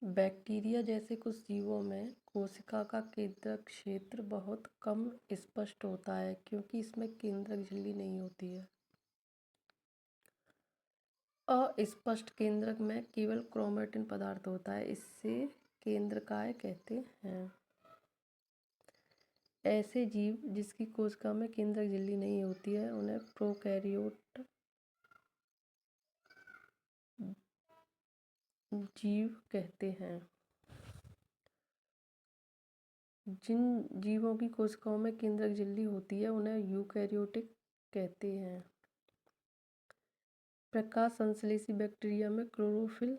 Bacteria जैसे कुछ जीवों में कोशिका का केंद्रक क्षेत्र बहुत कम स्पष्ट होता है क्योंकि इसमें केंद्रक झिल्ली नहीं होती है। अस्पष्ट केंद्रक में केवल क्रोमैटिन पदार्थ होता है, इससे केंद्रकाय कहते हैं। ऐसे जीव जिसकी कोशिका में केंद्रक झिल्ली नहीं होती है उन्हें प्रोकैरियोट जीव कहते हैं। जिन जीवों की कोशिकाओं में केंद्रक झिल्ली होती है उन्हें यूकैरियोटिक कहते हैं। प्रकाश संश्लेषी बैक्टीरिया में क्लोरोफिल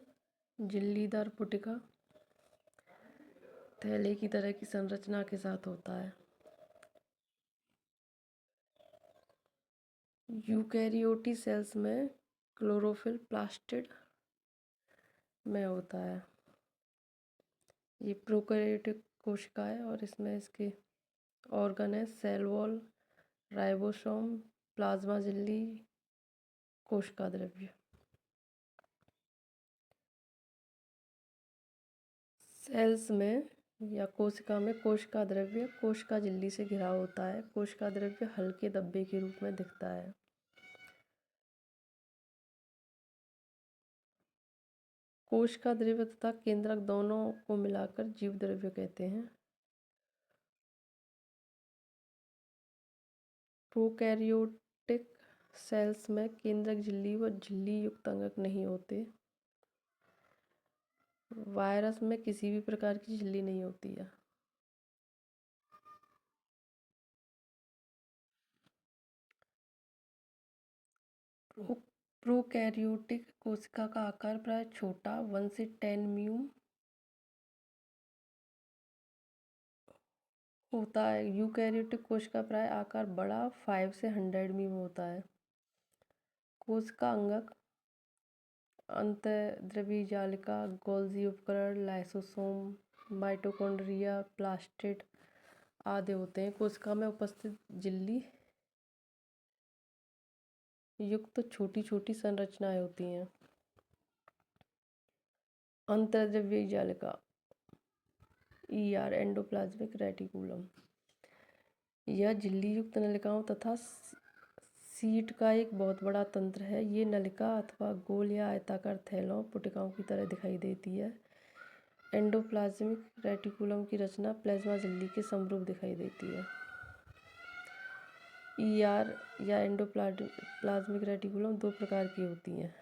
झिल्लीदार पुटिका थैले की तरह की संरचना के साथ होता है। यूकैरियोटी सेल्स में क्लोरोफिल प्लास्टिड में होता है। ये प्रोकैरियोटिक कोशिका है और इसमें इसके ऑर्गन है सेल वॉल, राइबोसोम, प्लाज्मा झिल्ली, कोशिका द्रव्य। सेल्स में या कोशिका में कोशिका द्रव्य कोशिका झिल्ली से घिरा होता है। कोशिका द्रव्य हल्के धब्बे के रूप में दिखता है। कोशिका द्रव्य तथा केंद्रक दोनों को मिलाकर जीव द्रव्य कहते हैं। प्रोकैरियोटिक सेल्स में केंद्रक झिल्ली व झिल्ली युक्त अंगक नहीं होते। वायरस में किसी भी प्रकार की झिल्ली नहीं होती है। प्रोकैरियोटिक कोशिका का आकार प्राय छोटा 1 से 10 म्यूम होता है। यूकैरियोटिक कोशिका प्राय आकार बड़ा 5 से 100 म्यूम होता है। कोशिका अंगक अंतःद्रव्यी जालिका, गोल्जी उपकरण, लाइसोसोम, माइटोकॉन्ड्रिया, प्लास्टिड आदि होते हैं। कोशिका में उपस्थित झिल्ली युक्त छोटी छोटी संरचनाएं होती हैं। अंतःद्रव्यी जालिका एंडोप्लाज्मिक रेटिकुलम यह झिल्ली युक्त नलिकाओं तथा सीट का एक बहुत बड़ा तंत्र है। ये नलिका अथवा गोल या आयताकार थैलों पुटिकाओं की तरह दिखाई देती है। एंडोप्लाज्मिक रेटिकुलम की रचना प्लाज्मा झिल्ली के समरूप दिखाई देती है। या एंडोप्लाज्मिक रेटिकुलम दो प्रकार की होती हैं,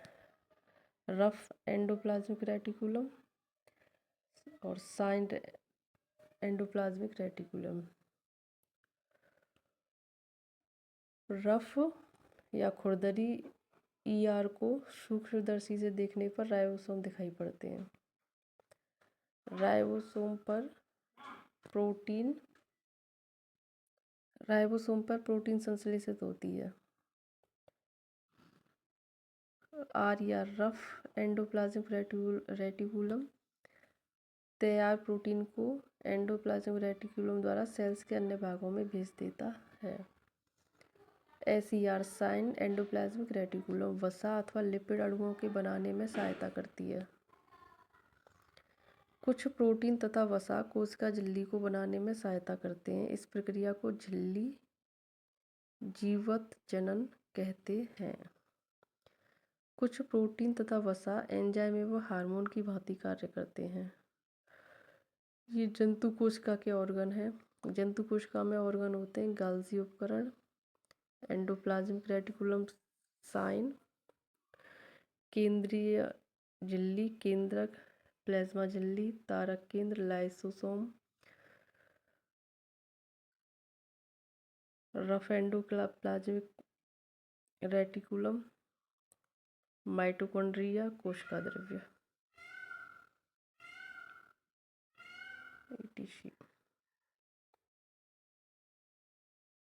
रफ एंडोप्लाज्मिक रेटिकुलम और साइंड एंडोप्लाज्मिक रेटिकुलम। रफ या खुरदरी ईआर को सूक्ष्मदर्शी से देखने पर राइबोसोम दिखाई पड़ते हैं। राइबोसोम पर प्रोटीन संश्लेषित होती है। आर या रफ एंडोप्लाज्मिक रेटिकुलम तैयार प्रोटीन को एंडोप्लाज्मिक रेटिकुलम द्वारा सेल्स के अन्य भागों में भेज देता है। SER साइन एंडोप्लाज्मिक रेटिकुलम वसा अथवा लिपिड अणुओं के बनाने में सहायता करती है। कुछ प्रोटीन तथा वसा कोशिका झिल्ली को बनाने में सहायता करते हैं। इस प्रक्रिया को झिल्ली जीवत जनन कहते हैं। कुछ प्रोटीन तथा वसा एंजाइम एवं हार्मोन की भांति कार्य करते हैं। ये जंतु कोशिका के ऑर्गन हैं। जंतु कोशिका में ऑर्गन होते हैं गाल्जी उपकरण, एंडोप्लाज्मिक रेटिकुलम, साइन, केंद्रीय झिल्ली, केंद्रक, प्लाज्मा झिल्ली, तारक केंद्र, lysosome, rough endoplasmic reticulum, mitochondria, कोशिका द्रव्य, etc।